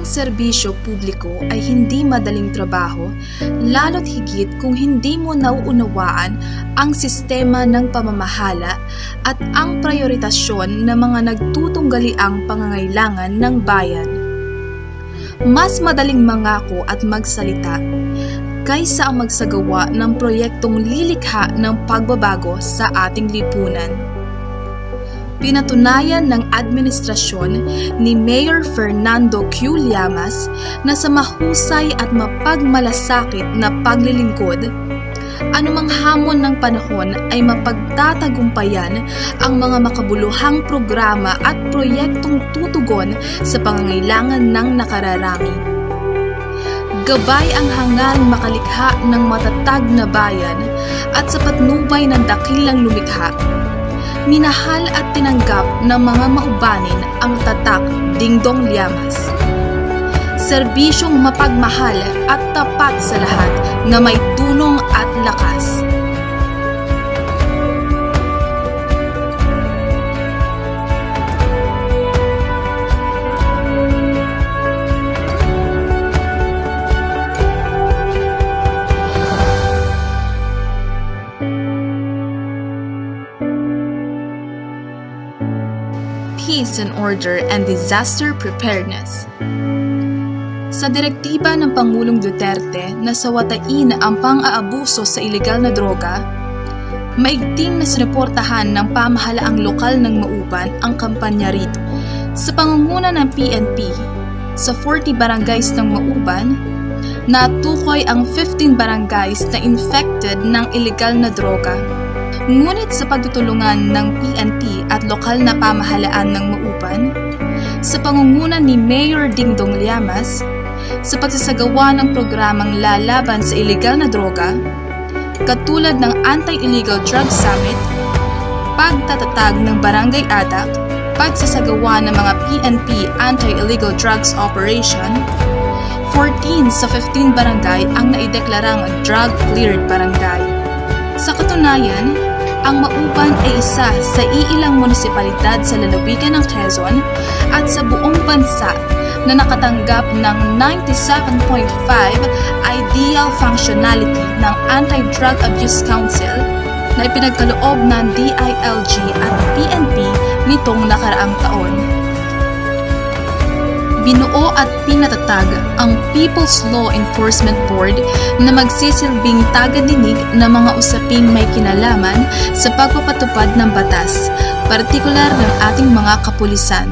Ang serbisyo publiko ay hindi madaling trabaho, lalo't higit kung hindi mo nauunawaan ang sistema ng pamamahala at ang prioritasyon ng mga nagtutunggaliang pangangailangan ng bayan. Mas madaling mangako at magsalita kaysa ang magsagawa ng proyektong lilikha ng pagbabago sa ating lipunan. Pinatunayan ng administrasyon ni Mayor Fernando Q. Llamas na sa mahusay at mapagmalasakit na paglilingkod, anumang hamon ng panahon ay mapagtatagumpayan ang mga makabuluhang programa at proyektong tutugon sa pangangailangan ng nakararami. Gabay ang hangaring makalikha ng matatag na bayan at sa patnubay ng dakilang lumikha, minahal at tinanggap ng mga maubanin ang tatak Dingdong Llamas. Serbisyong mapagmahal at tapat sa lahat na may tunong at lakas. Peace and order and disaster preparedness. Sa direktiba ng Pangulong Duterte na sawatain ang pang-aabuso sa ilegal na droga, maigting na sinuportahan ng pamahalaang lokal ng Mauban ang kampanya rito. Sa pangunguna ng PNP, sa 40 barangays ng Mauban, natukoy ang 15 barangays na infected ng ilegal na droga. Ngunit sa pagtutulungan ng PNP at lokal na pamahalaan ng Mauban, sa pangunguna ni Mayor Dingdong Llamas, sa pagsasagawa ng programang lalaban sa ilegal na droga, katulad ng Anti-Illegal Drug Summit, pagtatatag ng Barangay Adak, pagsasagawa ng mga PNP Anti-Illegal Drugs Operation, 14 sa 15 barangay ang naideklarang drug-cleared barangay. Sa katunayan, ang Mauban ay isa sa iilang munisipalidad sa lalawigan ng Quezon at sa buong bansa na nakatanggap ng 97.5 ideal functionality ng Anti-Drug Abuse Council na ipinagkaloob ng DILG at PNP nitong nakaraang taon. Binuo at pinatatag ang People's Law Enforcement Board na magsisilbing tagadinig ng mga usaping may kinalaman sa pagpapatupad ng batas, partikular ng ating mga kapulisan.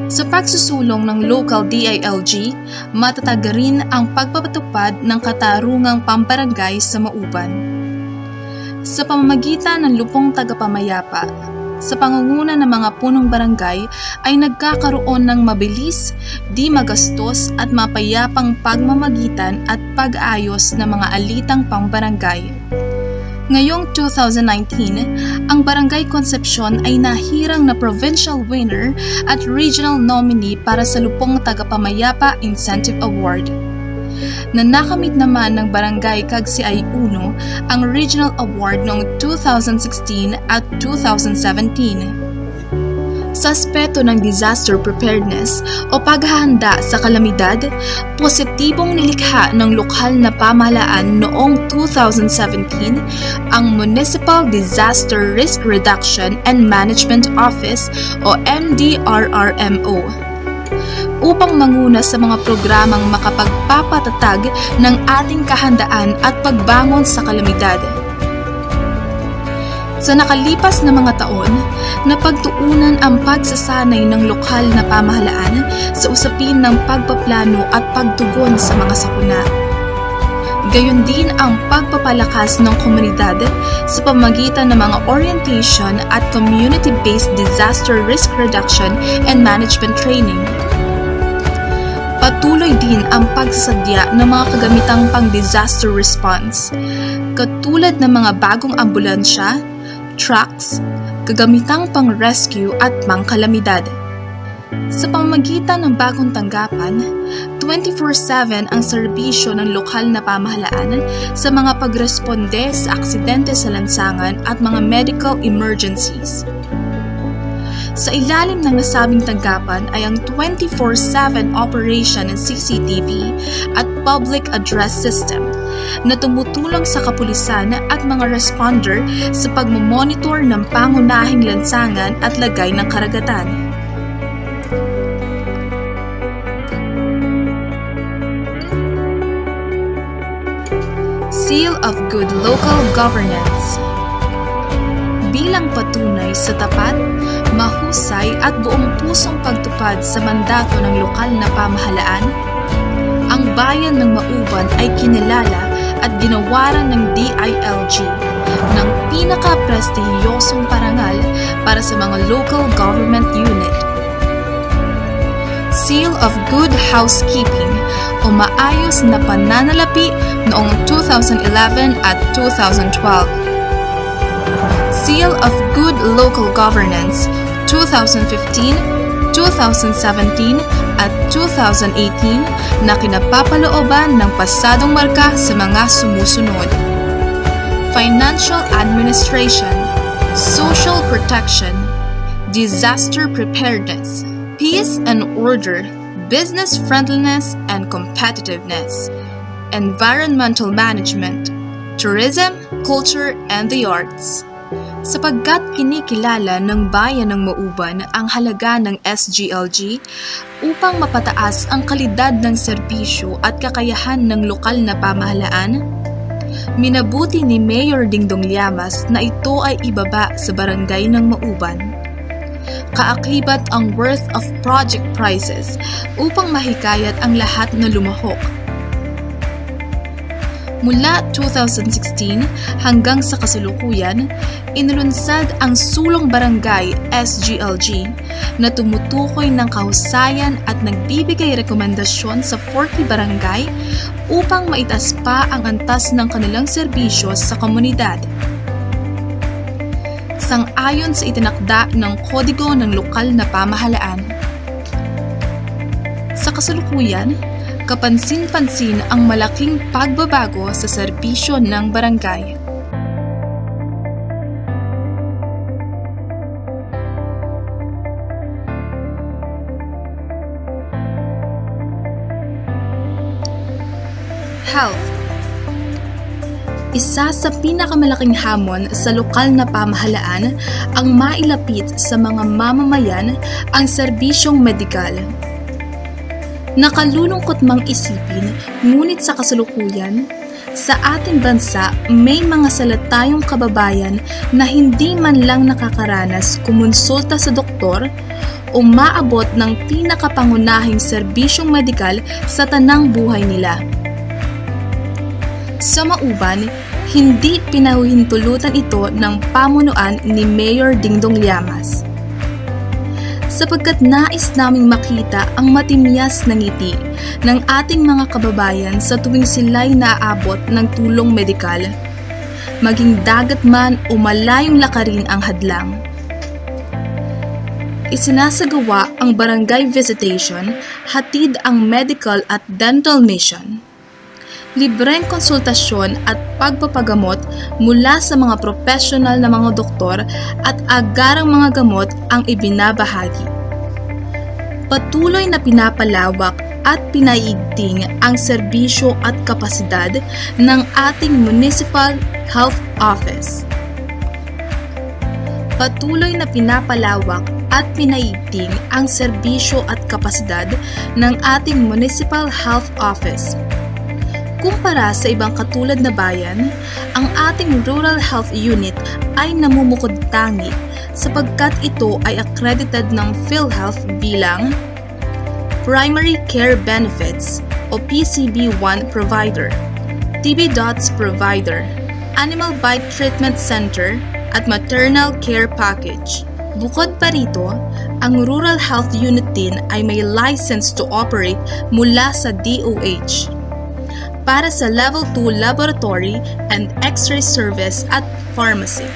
Sa pagsusulong ng local DILG, matatag rin ang pagpapatupad ng katarungang pambarangay sa Mauban. Sa pamamagitan ng lupong tagapamayapa, sa pangunguna ng mga punong barangay ay nagkakaroon ng mabilis, di magastos at mapayapang pagmamagitan at pag-ayos ng mga alitang pambarangay. Ngayong 2019, ang Barangay Concepcion ay nahirang na provincial winner at regional nominee para sa Lupong Tagapamayapa Incentive Award. Na nakamit naman ng Barangay Cagsiay 1 ang Regional Award noong 2016 at 2017. Sa aspeto ng disaster preparedness o paghahanda sa kalamidad, positibong nilikha ng lokal na pamahalaan noong 2017 ang Municipal Disaster Risk Reduction and Management Office o MDRRMO. Upang manguna sa mga programang makapagpapatatag ng ating kahandaan at pagbangon sa kalamidad. Sa nakalipas na mga taon, napagtuunan ang pagsasanay ng lokal na pamahalaan sa usapin ng pagpaplano at pagtugon sa mga sakuna. Gayon din ang pagpapalakas ng komunidad sa pamamagitan ng mga orientation at community-based disaster risk reduction and management training. Patuloy din ang pagsasadya ng mga kagamitang pang-disaster response, katulad ng mga bagong ambulansya, trucks, kagamitang pang-rescue at pang-kalamidad. Sa pamamagitan ng bagong tanggapan, 24/7 ang serbisyo ng lokal na pamahalaan sa mga pagresponde sa aksidente sa lansangan at mga medical emergencies. Sa ilalim ng nasabing tanggapan ay ang 24/7 operation ng CCTV at public address system na tumutulong sa kapulisan at mga responder sa pagmamonitor ng pangunahing lansangan at lagay ng karagatan. Seal of Good Local Governance. Bilang patunay sa tapat, mahusay at buong pusong pagtupad sa mandato ng lokal na pamahalaan, ang bayan ng Mauban ay kinilala at ginawaran ng DILG ng pinaka-prestihiyosong parangal para sa mga local government unit. Seal of Good Housekeeping o maayos na pananalapi noong 2011 at 2012. Seal of Good Local Governance 2015, 2017 at 2018 na kinapapalooban ng pasadong marka sa mga sumusunod: Financial Administration, Social Protection, Disaster Preparedness, Peace and Order, Business Friendliness and Competitiveness, Environmental Management, Tourism, Culture and the Arts. Sapagkat kinikilala ng bayan ng Mauban ang halaga ng SGLG upang mapataas ang kalidad ng serbisyo at kakayahan ng lokal na pamahalaan, minabuti ni Mayor Dingdong Llamas na ito ay ibaba sa barangay ng Mauban. Kaakibat ang worth of project prices upang mahikayat ang lahat na lumahok. Mula 2016 hanggang sa kasalukuyan, inilunsad ang Sulong Barangay SGLG na tumutukoy ng kahusayan at nagbibigay rekomendasyon sa 40 barangay upang maitaas pa ang antas ng kanilang serbisyo sa komunidad. Sang-ayon sa itinakda ng Kodigo ng Lokal na Pamahalaan. Sa kasalukuyan, kapansin-pansin ang malaking pagbabago sa serbisyo ng barangay. Health. Isa sa pinakamalaking hamon sa lokal na pamahalaan ang mailapit sa mga mamamayan ang serbisyong medikal. Nakalulungkot mang isipin, ngunit sa kasalukuyan, sa ating bansa may mga salatayong kababayan na hindi man lang nakakaranas kumonsulta sa doktor o maabot ng pinakapangunahing serbisyong medikal sa tanang buhay nila. Sa Mauban, hindi pinahuhintulutan ito ng pamunuan ni Mayor Dingdong Llamas. Sapagkat nais naming makita ang matimyas na ngiti ng ating mga kababayan sa tuwing sila'y naaabot ng tulong medikal, maging dagat man o malayong lakarin ang hadlang. Isinasagawa ang barangay visitation, hatid ang medical at dental mission. Libreng konsultasyon at pagpapagamot mula sa mga profesional na mga doktor at agarang mga gamot ang ibinabahagi. Patuloy na pinapalawak at pinaiigting ang serbisyo at kapasidad ng ating Municipal Health Office. Patuloy na pinapalawak at pinaiigting ang serbisyo at kapasidad ng ating Municipal Health Office. Kumpara sa ibang katulad na bayan, ang ating Rural Health Unit ay namumukod-tangi sapagkat ito ay accredited ng PhilHealth bilang Primary Care Benefits o PCB1 Provider, TB Dots Provider, Animal Bite Treatment Center at Maternal Care Package. Bukod pa rito, ang Rural Health Unit din ay may license to operate mula sa DOH para sa Level 2 Laboratory and X-ray Service at Pharmacy.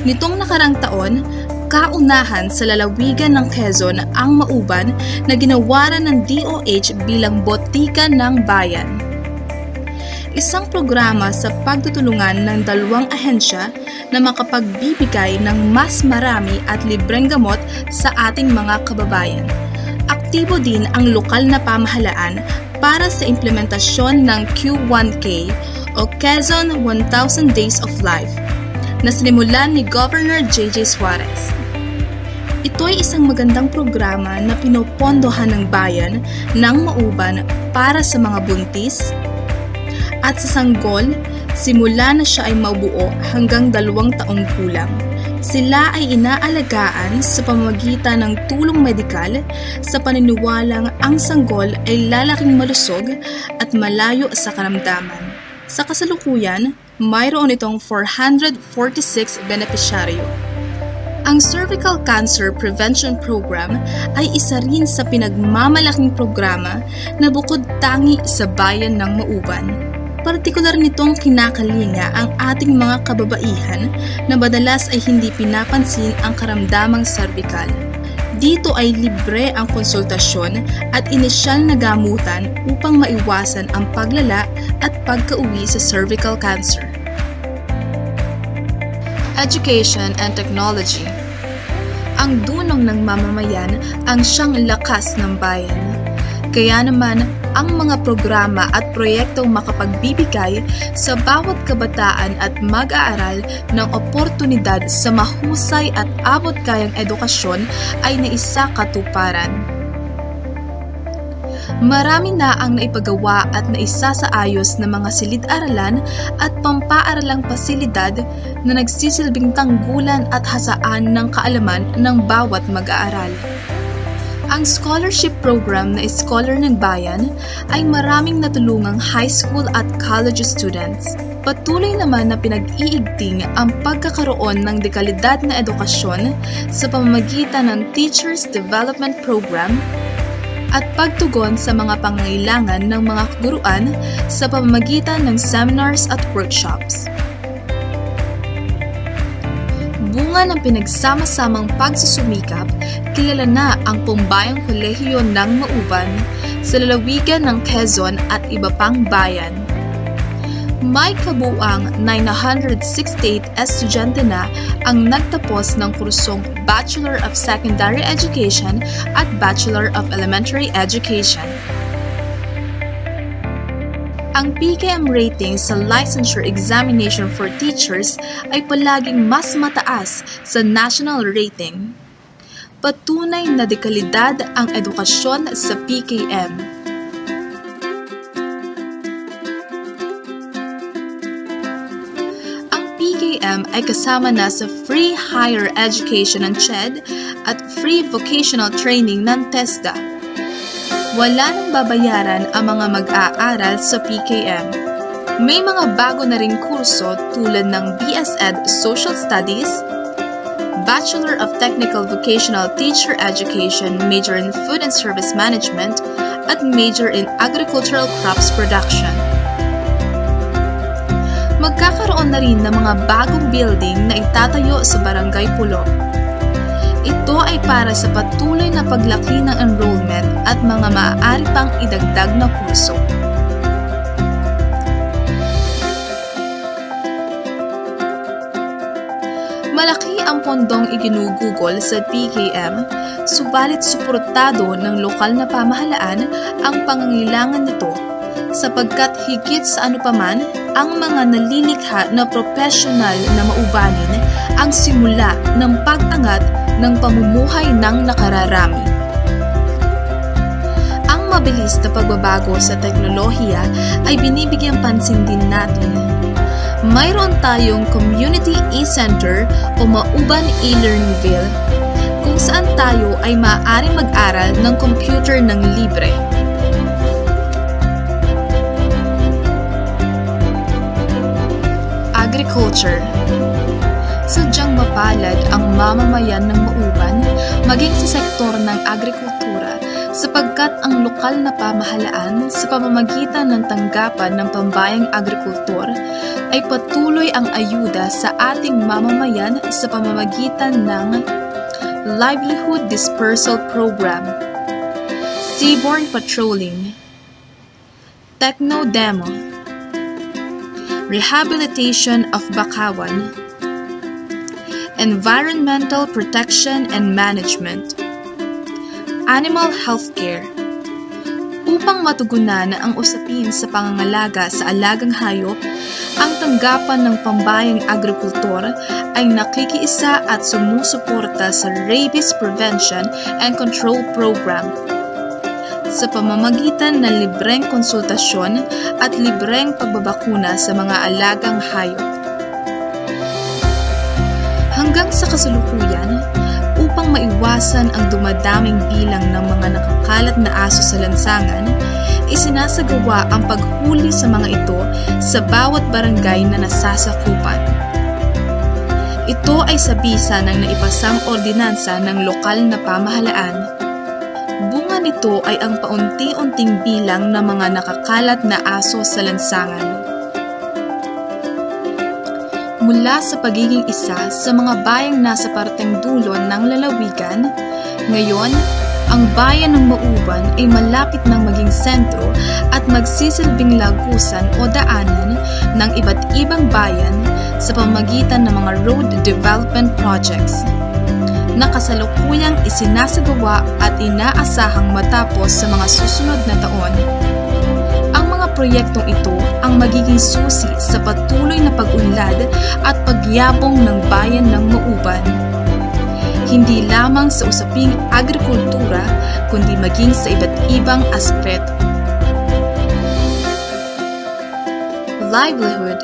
Nitong nakarang taon, kaunahan sa lalawigan ng Quezon ang Mauban na ginawaran ng DOH bilang botika ng bayan. isang programa sa pagtutulungan ng dalawang ahensya na makapagbibigay ng mas marami at libreng gamot sa ating mga kababayan. Aktibo din ang lokal na pamahalaan para sa implementasyon ng Q1K o Quezon 1,000 Days of Life na sinimulan ni Governor J.J. Suarez. Ito ay isang magandang programa na pinopondohan ng bayan ng Mauban para sa mga buntis at sa sanggol, simula na siya ay mabuo hanggang 2 taong gulang. Sila ay inaalagaan sa pamamagitan ng tulong medikal sa paniniwalang ang sanggol ay lalaking malusog at malayo sa karamdaman. Sa kasalukuyan, mayroon itong 446 benepisyaryo. Ang Cervical Cancer Prevention Program ay isa rin sa pinagmamalaking programa na bukod tangi sa bayan ng Mauban. Partikular nitong kinakalinga ang ating mga kababaihan na madalas ay hindi pinapansin ang karamdamang cervical. Dito ay libre ang konsultasyon at inisyal na gamutan upang maiwasan ang paglala at pagkauwi sa cervical cancer. Education and Technology. Ang dunong ng mamamayan ang siyang lakas ng bayan. Kaya naman, ang mga programa at proyektong makapagbibigay sa bawat kabataan at mag-aaral ng oportunidad sa mahusay at abot-kayang edukasyon ay naisakatuparan. Marami na ang naipagawa at naisasaayos na mga silid-aralan at pampaaralang pasilidad na nagsisilbing tanggulan at hasaan ng kaalaman ng bawat mag-aaral. Ang scholarship program na Scholar ng Bayan ay maraming natulungang high school at college students. Patuloy naman na pinag-iigting ang pagkakaroon ng dekalidad na edukasyon sa pamamagitan ng Teachers Development Program at pagtugon sa mga pangangailangan ng mga kaguruan sa pamamagitan ng seminars at workshops. Bunga ng pinagsama-samang pagsusumikap, kilala na ang Pambayang Kolehiyo ng Mauban sa lalawigan ng Quezon at iba pang bayan. May kabuuang 968 estudyante na ang nagtapos ng kursong Bachelor of Secondary Education at Bachelor of Elementary Education. Ang PKM rating sa Licensure Examination for Teachers ay palaging mas mataas sa national rating. Patunay na dekalidad ang edukasyon sa PKM. PKM ay kasama na sa Free Higher Education ng CHED at Free Vocational Training ng TESDA. Wala nang babayaran ang mga mag-aaral sa PKM. May mga bago na ring kurso tulad ng BSEd Social Studies, Bachelor of Technical Vocational Teacher Education, Major in Food and Service Management, at Major in Agricultural Crops Production. Magkakaroon na rin ng mga bagong building na itatayo sa Barangay Pulo. Ito ay para sa patuloy na paglaki ng enrollment at mga maaari pang idagdag na kurso. Malaki ang pondong iginugugol sa PKM, subalit suportado ng lokal na pamahalaan ang pangangailangan nito sapagkat higit sa anupaman, ang mga nalilikha na profesional na maubanin ang simula ng pag-angat ng pamumuhay ng nakararami. Ang mabilis na pagbabago sa teknolohiya ay binibigyang pansin din natin. Mayroon tayong Community E-Center o Mauban E-Learningville kung saan tayo ay maaaring mag-aral ng computer ng libre. Agriculture. Sadyang mapalad ang mamamayan ng Mauban maging sa sektor ng agrikultura sapagkat ang lokal na pamahalaan sa pamamagitan ng tanggapan ng pambayang agrikultor ay patuloy ang ayuda sa ating mamamayan sa pamamagitan ng Livelihood Dispersal Program, Seaborne Patrolling, Techno Demo, rehabilitation of Bakawan, environmental protection and management, animal healthcare. Upang matugunan ang usapin sa pangangalaga sa alagang hayop, ang tanggapan ng pambayang agrikultor ay nakikiisa at sumusuporta sa Rabies Prevention and Control Program sa pamamagitan ng libreng konsultasyon at libreng pagbabakuna sa mga alagang hayop. Hanggang sa kasalukuyan, upang maiwasan ang dumadaming bilang ng mga nakakalat na aso sa lansangan, isinasagawa ang paghuli sa mga ito sa bawat barangay na nasasakupan. Ito ay sa bisa ng naipasang ordinansa ng lokal na pamahalaan. Bunga nito ay ang paunti-unting bilang ng mga nakakalat na aso sa lansangan. Mula sa pagiging isa sa mga bayang nasa parteng dulo ng lalawigan, ngayon, ang bayan ng Mauban ay malapit ng maging sentro at magsisilbing lagusan o daanan ng iba't ibang bayan sa pamamagitan ng mga road development projects na kasalukuyang isinasagawa at inaasahang matapos sa mga susunod na taon. Ang mga proyektong ito ang magiging susi sa patuloy na pag-unlad at pagyabong ng bayan ng Mauban. Hindi lamang sa usaping agrikultura, kundi maging sa iba't ibang aspeto. Livelihood.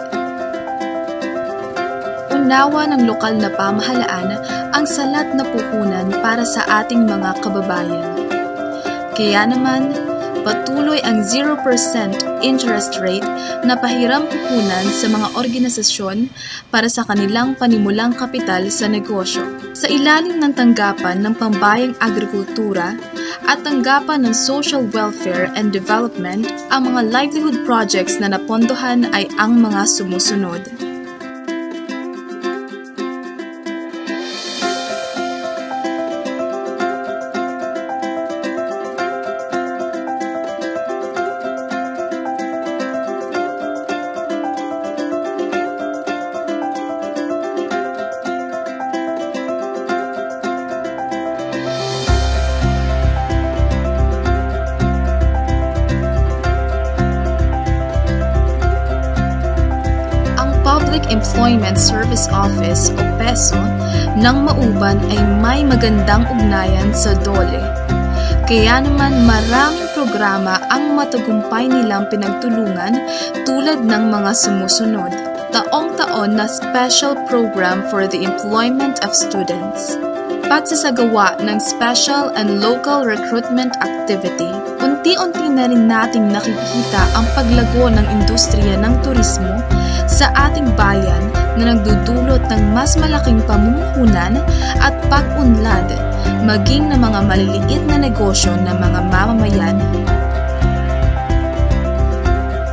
Unawa ng lokal na pamahalaan ang salat na puhunan para sa ating mga kababayan. Kaya naman, patuloy ang 0% interest rate na pahiram puhunan sa mga organisasyon para sa kanilang panimulang kapital sa negosyo. Sa ilalim ng tanggapan ng pambayang agrikultura at tanggapan ng social welfare and development, ang mga livelihood projects na napondohan ay ang mga sumusunod. Public Employment Service Office o PESO ng Mauban ay may magandang ugnayan sa DOLE. Kaya naman maraming programa ang matagumpay nilang pinagtulungan tulad ng mga sumusunod. Taong-taon na Special Program for the Employment of Students. Pagsasagawa ng Special and Local Recruitment Activity. Unti-unti na rin nating nakikita ang paglago ng industriya ng turismo sa ating bayan na nagdudulot ng mas malaking pamumuhunan at pag-unlad maging ng mga maliliit na negosyo ng mga mamamayan.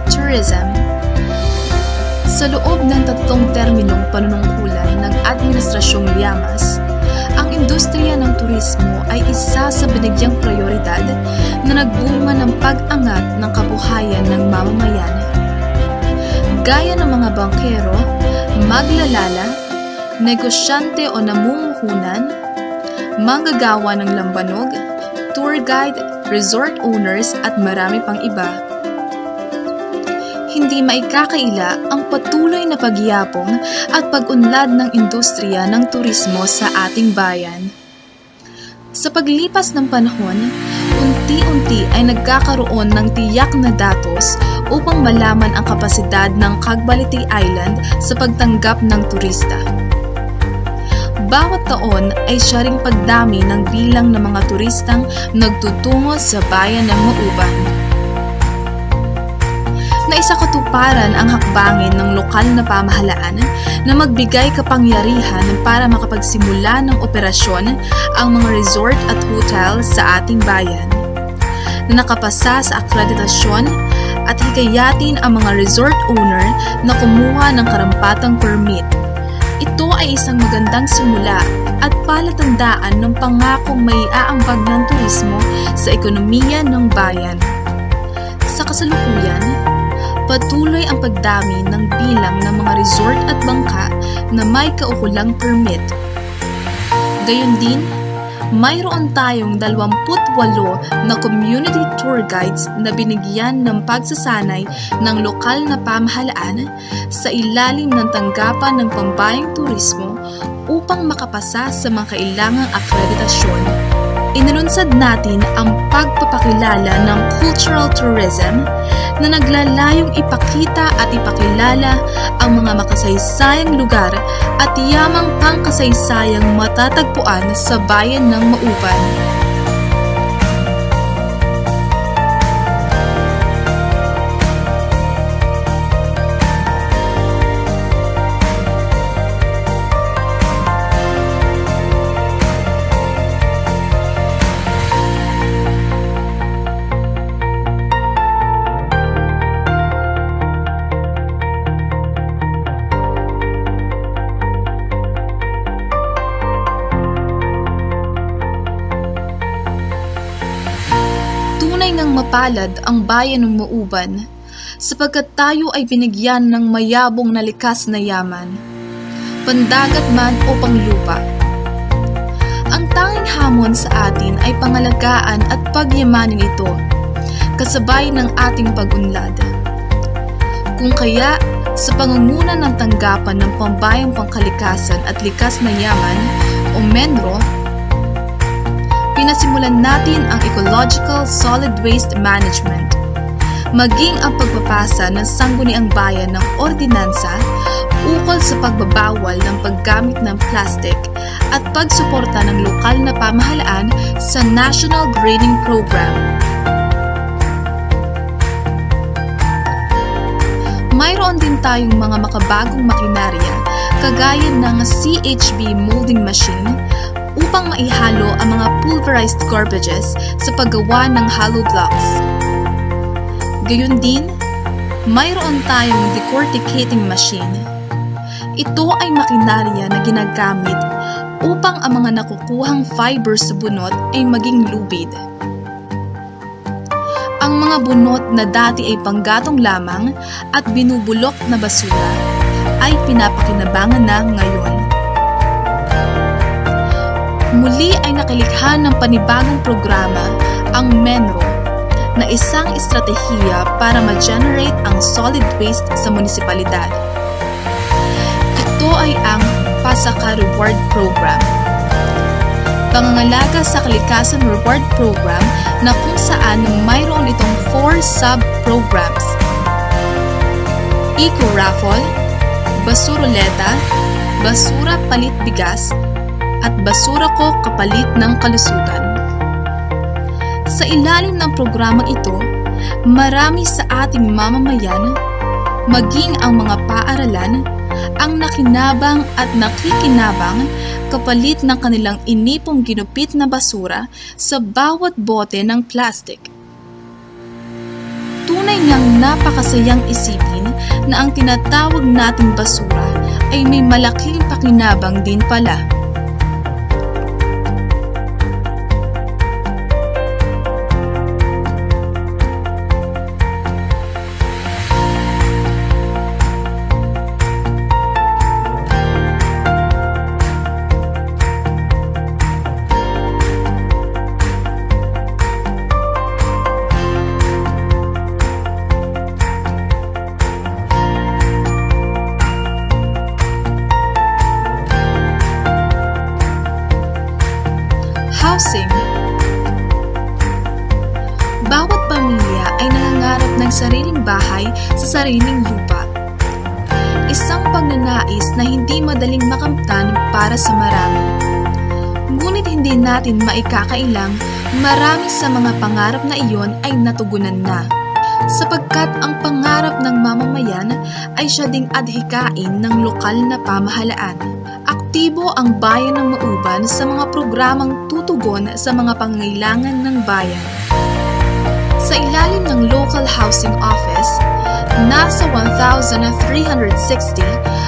Tourism. Sa loob ng 3 terminong panunungkulan ng Administrasyong Llamas, ang industriya ng turismo ay isa sa binigyang prioridad na nagbunga ng pag-angat ng kabuhayan ng mamamayan. Gaya ng mga bangkero, maglalala, negosyante o namumuhunan, manggagawa ng lambanog, tour guide, resort owners at marami pang iba. Hindi maikakaila ang patuloy na pagyabong at pag-unlad ng industriya ng turismo sa ating bayan. Sa paglipas ng panahon, unti-unti ay nagkakaroon ng tiyak na datos upang malaman ang kapasidad ng Cagbalite Island sa pagtanggap ng turista. Bawat taon ay siya ring pagdami ng bilang ng mga turistang nagtutungo sa bayan ng Mauban. Naisakatuparan ang hakbangin ng lokal na pamahalaan na magbigay kapangyarihan para makapagsimula ng operasyon ang mga resort at hotel sa ating bayan, na nakapasa sa akreditasyon at hikayatin ang mga resort owner na kumuha ng karampatang permit. Ito ay isang magandang simula at palatandaan ng pangakong maiaambag ng turismo sa ekonomiya ng bayan. Sa kasalukuyan, patuloy ang pagdami ng bilang ng mga resort at bangka na may kaukulang permit. Gayon din, mayroon tayong 28 na community tour guides na binigyan ng pagsasanay ng lokal na pamahalaan sa ilalim ng tanggapan ng pambayang turismo upang makapasa sa mga kailangang akreditasyon. Inalunsad natin ang pagpapakilala ng cultural tourism na naglalayong ipakita at ipakilala ang mga makasaysayang lugar at yamang pangkasaysayang matatagpuan sa bayan ng Mauban. Tunay ngang mapalad ang bayan ng Mauban sapagkat tayo ay binigyan ng mayabong na likas na yaman, pandagat man o panglupa. Ang tanging hamon sa atin ay pangalagaan at pagyamanin ito, kasabay ng ating pag-unlad. Kung kaya, sa pangunguna ng tanggapan ng Pambayang Pangkalikasan at Likas na Yaman o MENRO, pinasimulan natin ang Ecological Solid Waste Management, maging ang pagpapasa ng sangguniang bayan ng ordinansa ukol sa pagbabawal ng paggamit ng plastic at pagsuporta ng lokal na pamahalaan sa National Greening Program. Mayroon din tayong mga makabagong makinarya kagaya ng CHB molding machine upang maihalo ang mga pulverized garbages sa paggawa ng hollow blocks. Gayon din, mayroon tayong decorticating machine. Ito ay makinarya na ginagamit upang ang mga nakukuhang fibers sa bunot ay maging lubid. Ang mga bunot na dati ay panggatong lamang at binubulok na basura ay pinapakinabangan na ngayon. Muli ay nakalikha ng panibagong programa ang MENRO na isang estratehiya para ma-generate ang solid waste sa munisipalidad. Ito ay ang Pasaka Reward Program. Pangangalaga sa kalikasan reward program na kung saan mayroon itong 4 sub-programs: Eco-Raffle, Basuroleta, Basura Palit Bigas, at Basura Ko Kapalit ng Kalusugan. Sa ilalim ng programang ito, marami sa ating mamamayan, maging ang mga paaralan, ang nakinabang at nakikinabang kapalit ng kanilang inipong ginupit na basura sa bawat bote ng plastic. Tunay ngang napakasayang isipin na ang tinatawag nating basura ay may malaking pakinabang din pala. Housing. Bawat pamilya ay nangangarap ng sariling bahay sa sariling lupa. Isang pagnanais na hindi madaling makamtan para sa marami. Ngunit hindi natin maikakailang marami sa mga pangarap na iyon ay natugunan na, sapagkat ang pangarap ng mamamayan ay siya ding adhikain ng lokal na pamahalaan. Aktibo ang bayan ng Mauban sa mga programang tutugon sa mga pangangailangan ng bayan. Sa ilalim ng Local Housing Office, nasa 1,360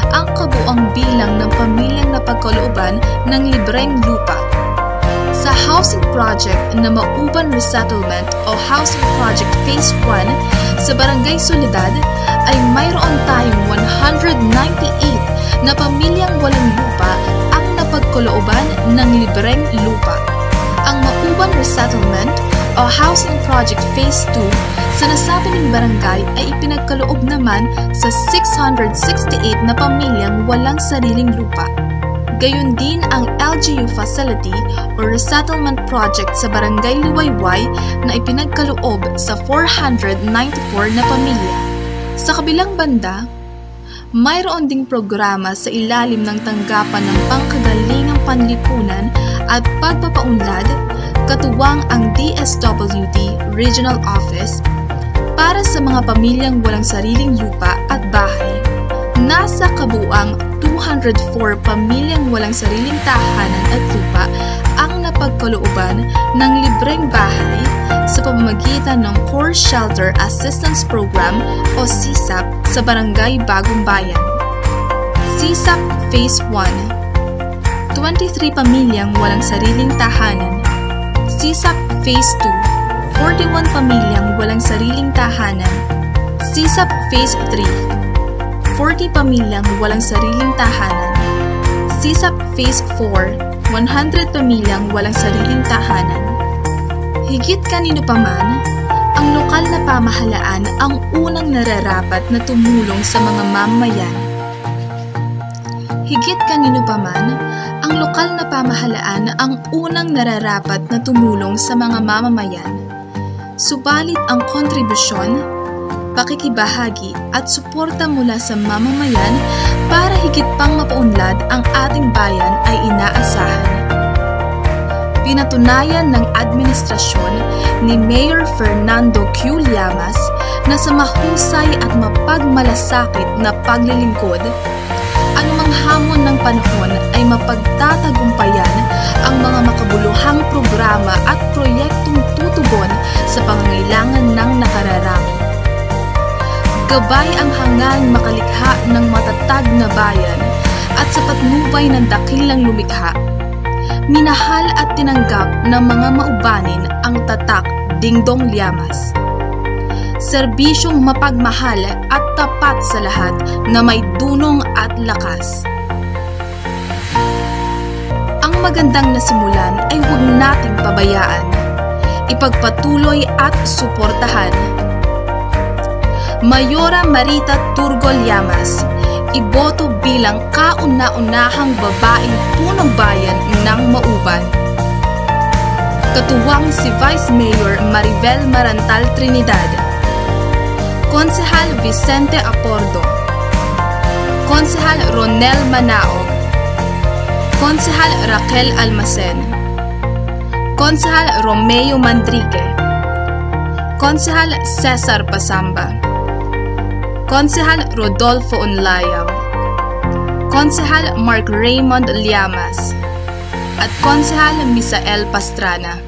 ang kabuang bilang ng pamilyang napagkalooban ng libreng lupa. Sa Sa housing project na Mauban Resettlement o Housing Project Phase 1 sa Barangay Soledad ay mayroon tayong 198 na pamilyang walang lupa ang napagkalooban ng libreng lupa. Ang Mauban Resettlement o Housing Project Phase 2 sa nasabing barangay ay ipinagkaloob naman sa 668 na pamilyang walang sariling lupa. Gayon din ang LGU Facility o Resettlement Project sa Barangay Liwayway na ipinagkaloob sa 494 na pamilya. Sa kabilang banda, mayroon ding programa sa ilalim ng tanggapan ng pangkagalingang panlipunan at pagpapaunlad katuwang ang DSWD Regional Office para sa mga pamilyang walang sariling lupa at bahay. Nasa kabuuang 204 pamilyang walang sariling tahanan at lupa ang napagkalooban ng libreng bahay sa pamamagitan ng Core Shelter Assistance Program o CSAP sa Barangay Bagong Bayan. CSAP Phase 1, 23 pamilyang walang sariling tahanan. CSAP Phase 2, 41 pamilyang walang sariling tahanan. CSAP Phase 3, 40 pamilyang walang sariling tahanan. CSAP Phase 4, 100 pamilyang walang sariling tahanan. Higit kanino pa man, ang lokal na pamahalaan ang unang nararapat na tumulong sa mga mamamayan. Higit kanino pa man, ang lokal na pamahalaan ang unang nararapat na tumulong sa mga mamamayan. Subalit ang kontribusyon, pakikibahagi at suporta mula sa mamamayan para higit pang mapaunlad ang ating bayan ay inaasahan. Pinatunayan ng administrasyon ni Mayor Fernando Q. Llamas na sa mahusay at mapagmalasakit na paglilingkod, anumang hamon ng panahon ay mapagtatagumpayan ang mga makabuluhang programa at proyektong tutugon sa pangangailangan ng nakararami. Gabay ang hangaing makalikha ng matatag na bayan at sa patnubay ng dakilang lumikha. Minahal at tinanggap ng mga maubanin ang tatak Dingdong Llamas. Serbisyong mapagmahal at tapat sa lahat na may dunong at lakas. Ang magandang nasimulan ay huwag nating pabayaan, ipagpatuloy at suportahan. Mayora Marita Turgol Llamas, iboto bilang kauna-unahang babaeng punong bayan ng Mauban. Katuwang si Vice Mayor Maribel Marantal Trinidad, Konsehal Vicente Apordo, Konsehal Ronel Manaog, Konsehal Raquel Almacen, Konsehal Romeo Mandrique, Konsehal Cesar Pasamba, Konsehal Rodolfo Onlayaw, Konsehal Mark Raymond Llamas, at Konsehal Misael Pastrana.